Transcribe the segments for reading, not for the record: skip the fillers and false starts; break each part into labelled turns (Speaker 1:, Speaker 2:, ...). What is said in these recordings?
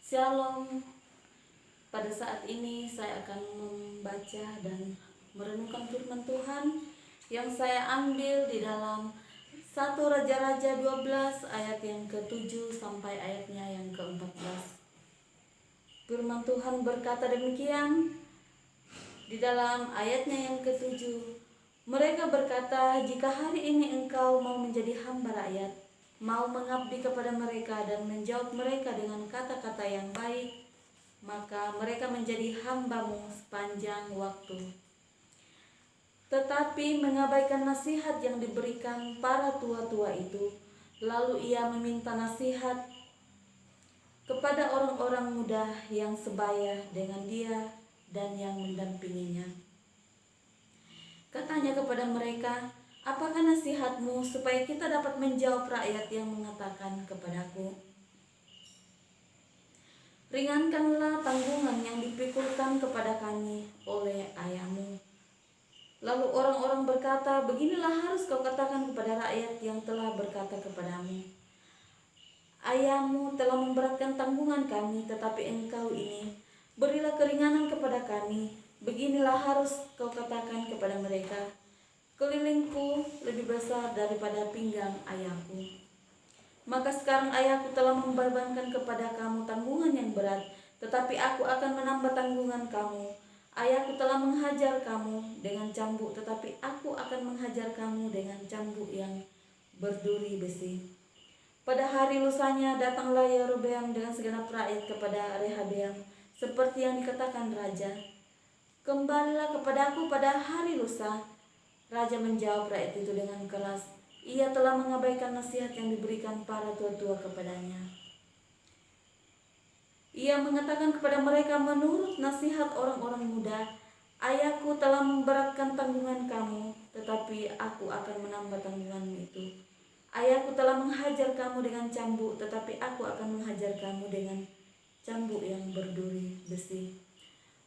Speaker 1: Shalom. Pada saat ini saya akan membaca dan merenungkan firman Tuhan yang saya ambil di dalam 1 Raja-Raja 12 ayat yang ke-7 sampai ayatnya yang ke-14. Firman Tuhan berkata demikian di dalam ayatnya yang ke-7. Mereka berkata, jika hari ini engkau mau menjadi hamba rakyat, mau mengabdi kepada mereka dan menjawab mereka dengan kata-kata yang baik, maka mereka menjadi hambamu sepanjang waktu. Tetapi mengabaikan nasihat yang diberikan para tua-tua itu, lalu ia meminta nasihat kepada orang-orang muda yang sebaya dengan dia dan yang mendampinginya. Katanya kepada mereka, apakah nasihatmu supaya kita dapat menjawab rakyat yang mengatakan kepadaku, ringankanlah tanggungan yang dipikulkan kepada kami oleh ayahmu. Lalu orang-orang berkata, beginilah harus kau katakan kepada rakyat yang telah berkata kepadamu, ayahmu telah memberatkan tanggungan kami, tetapi engkau ini berilah keringanan kepada kami. Beginilah harus kau katakan kepada mereka, kelilingku lebih besar daripada pinggang ayahku. Maka sekarang ayahku telah membebankan kepada kamu tanggungan yang berat, tetapi aku akan menambah tanggungan kamu. Ayahku telah menghajar kamu dengan cambuk, tetapi aku akan menghajar kamu dengan cambuk yang berduri besi. Pada hari lusanya datanglah Yerobeam dengan segenap rakyat kepada Rehabeam, seperti yang dikatakan raja. Kembalilah kepadaku pada hari lusa. Raja menjawab rakyat itu dengan keras. Ia telah mengabaikan nasihat yang diberikan para tua-tua kepadanya. Ia mengatakan kepada mereka menurut nasihat orang-orang muda, ayahku telah memberatkan tanggungan kamu, tetapi aku akan menambah tanggunganmu itu. Ayahku telah menghajar kamu dengan cambuk, tetapi aku akan menghajar kamu dengan cambuk yang berduri besi.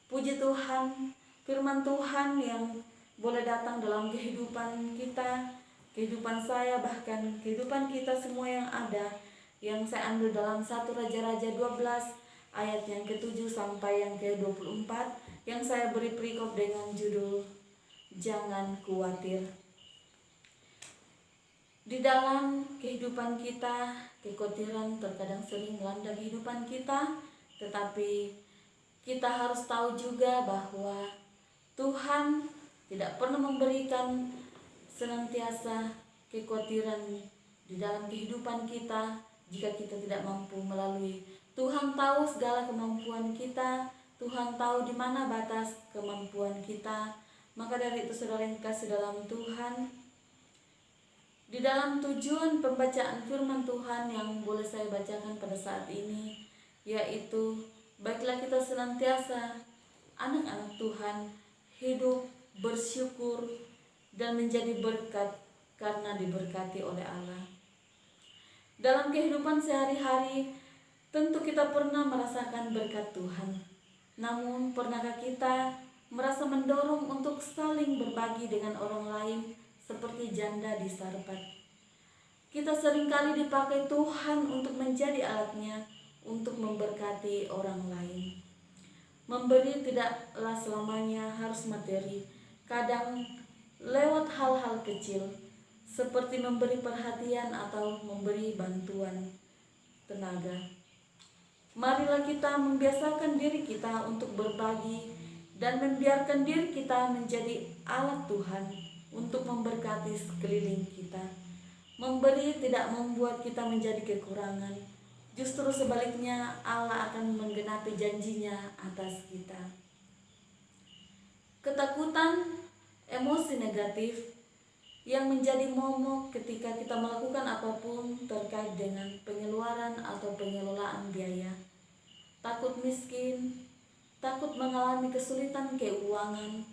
Speaker 1: Puji Tuhan, firman Tuhan yang boleh datang dalam kehidupan kita, kehidupan saya, bahkan kehidupan kita semua yang ada, yang saya ambil dalam 1 Raja-Raja 12 ayat yang ke-7 sampai yang ke-24, yang saya beri perikop dengan judul Jangan Khawatir. Di dalam kehidupan kita, kekhawatiran terkadang sering melanda kehidupan kita, tetapi kita harus tahu juga bahwa Tuhan tidak pernah memberikan senantiasa kekhawatiran di dalam kehidupan kita jika kita tidak mampu melalui. Tuhan tahu segala kemampuan kita, Tuhan tahu di mana batas kemampuan kita. Maka dari itu saudara yang kasih dalam Tuhan, di dalam tujuan pembacaan firman Tuhan yang boleh saya bacakan pada saat ini, yaitu baiklah kita senantiasa anak-anak Tuhan hidup bersyukur dan menjadi berkat karena diberkati oleh Allah. Dalam kehidupan sehari-hari, tentu kita pernah merasakan berkat Tuhan. Namun, pernahkah kita merasa mendorong untuk saling berbagi dengan orang lain seperti janda di Sarfat? Kita seringkali dipakai Tuhan untuk menjadi alatnya untuk memberkati orang lain. Memberi tidaklah selamanya harus materi. Kadang lewat hal-hal kecil seperti memberi perhatian atau memberi bantuan tenaga. Marilah kita membiasakan diri kita untuk berbagi dan membiarkan diri kita menjadi alat Tuhan untuk memberkati sekeliling kita. Memberi tidak membuat kita menjadi kekurangan. Justru sebaliknya, Allah akan menggenapi janjinya atas kita. Ketakutan, emosi negatif yang menjadi momok ketika kita melakukan apapun terkait dengan pengeluaran atau pengelolaan biaya. Takut miskin, takut mengalami kesulitan keuangan,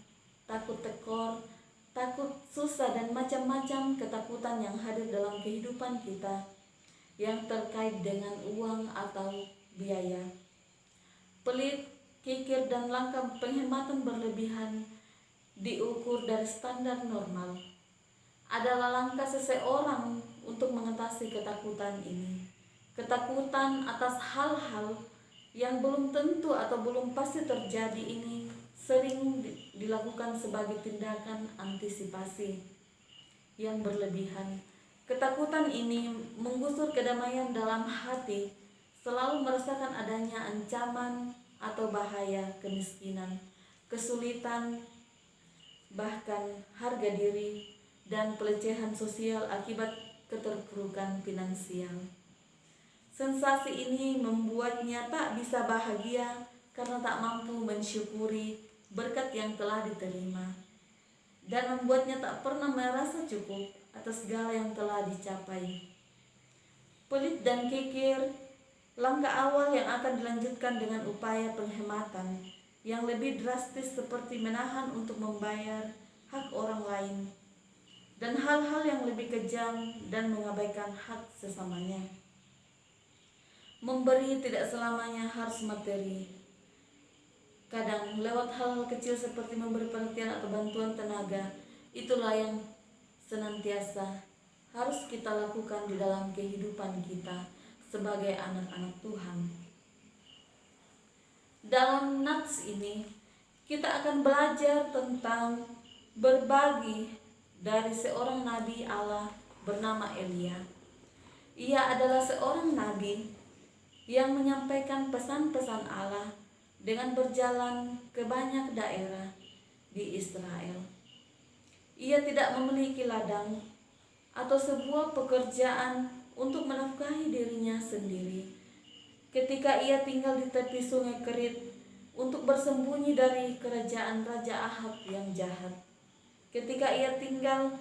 Speaker 1: takut tekor, takut susah, dan macam-macam ketakutan yang hadir dalam kehidupan kita yang terkait dengan uang atau biaya. Pelit, kikir, dan langkah penghematan berlebihan diukur dari standar normal adalah langkah seseorang untuk mengatasi ketakutan ini. Ketakutan atas hal-hal yang belum tentu atau belum pasti terjadi ini sering dilakukan sebagai tindakan antisipasi yang berlebihan. Ketakutan ini menggusur kedamaian dalam hati, selalu merasakan adanya ancaman atau bahaya, kemiskinan, kesulitan, bahkan harga diri, dan pelecehan sosial akibat keterpurukan finansial. Sensasi ini membuatnya tak bisa bahagia karena tak mampu mensyukuri berkat yang telah diterima, dan membuatnya tak pernah merasa cukup atas segala yang telah dicapai. Pelit dan kikir, langkah awal yang akan dilanjutkan dengan upaya penghematan yang lebih drastis seperti menahan untuk membayar hak orang lain, dan hal-hal yang lebih kejam dan mengabaikan hak sesamanya. Memberi tidak selamanya harus materi. Kadang lewat hal-hal kecil seperti memberi perhatian atau bantuan tenaga, itulah yang senantiasa harus kita lakukan di dalam kehidupan kita sebagai anak-anak Tuhan. Dalam nats ini, kita akan belajar tentang berbagi dari seorang nabi Allah bernama Elia. Ia adalah seorang nabi yang menyampaikan pesan-pesan Allah dengan berjalan ke banyak daerah di Israel. Ia tidak memiliki ladang atau sebuah pekerjaan untuk menafkahi dirinya sendiri. Ketika ia tinggal di tepi sungai Kerit untuk bersembunyi dari kerajaan Raja Ahab yang jahat. Ketika ia tinggal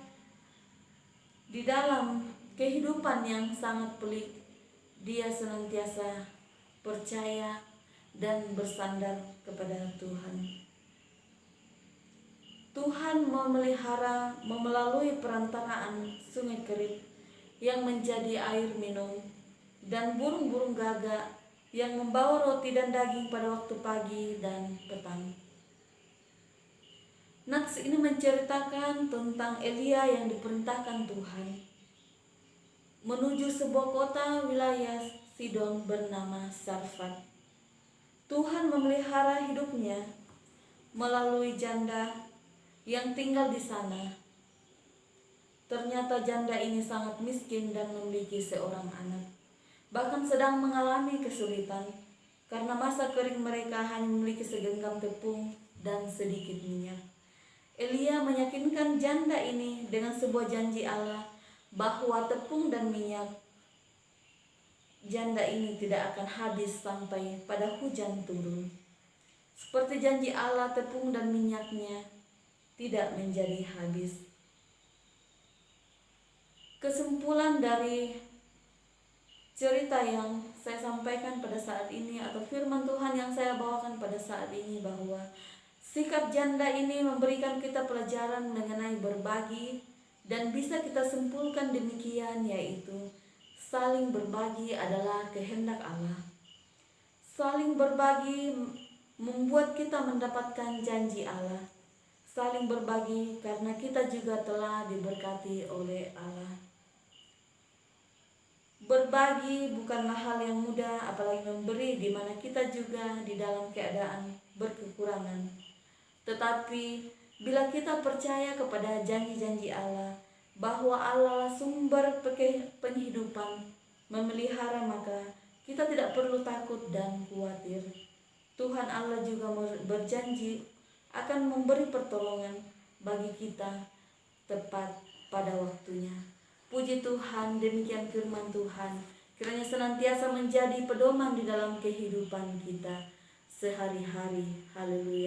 Speaker 1: di dalam kehidupan yang sangat pelik, dia senantiasa percaya dan bersandar kepada Tuhan. Tuhan memelihara melalui perantaraan sungai Kerit yang menjadi air minum, dan burung-burung gagak yang membawa roti dan daging pada waktu pagi dan petang. Nats ini menceritakan tentang Elia yang diperintahkan Tuhan menuju sebuah kota wilayah Sidon bernama Sarfat. Tuhan memelihara hidupnya melalui janda yang tinggal di sana. Ternyata janda ini sangat miskin dan memiliki seorang anak, bahkan sedang mengalami kesulitan karena masa kering mereka hanya memiliki segenggam tepung dan sedikit minyak. Elia meyakinkan janda ini dengan sebuah janji Allah bahwa tepung dan minyak janda ini tidak akan habis sampai pada hujan turun. Seperti janji Allah, tepung dan minyaknya tidak menjadi habis. Kesimpulan dari cerita yang saya sampaikan pada saat ini atau firman Tuhan yang saya bawakan pada saat ini, bahwa sikap janda ini memberikan kita pelajaran mengenai berbagi, dan bisa kita simpulkan demikian, yaitu saling berbagi adalah kehendak Allah. Saling berbagi membuat kita mendapatkan janji Allah. Saling berbagi karena kita juga telah diberkati oleh Allah. Berbagi bukanlah hal yang mudah, apalagi memberi di mana kita juga di dalam keadaan berkekurangan. Tetapi bila kita percaya kepada janji-janji Allah, bahwa Allah sumber penghidupan, memelihara, maka kita tidak perlu takut dan khawatir. Tuhan Allah juga berjanji akan memberi pertolongan bagi kita tepat pada waktunya. Puji Tuhan, demikian firman Tuhan. Kiranya senantiasa menjadi pedoman di dalam kehidupan kita sehari-hari. Haleluya.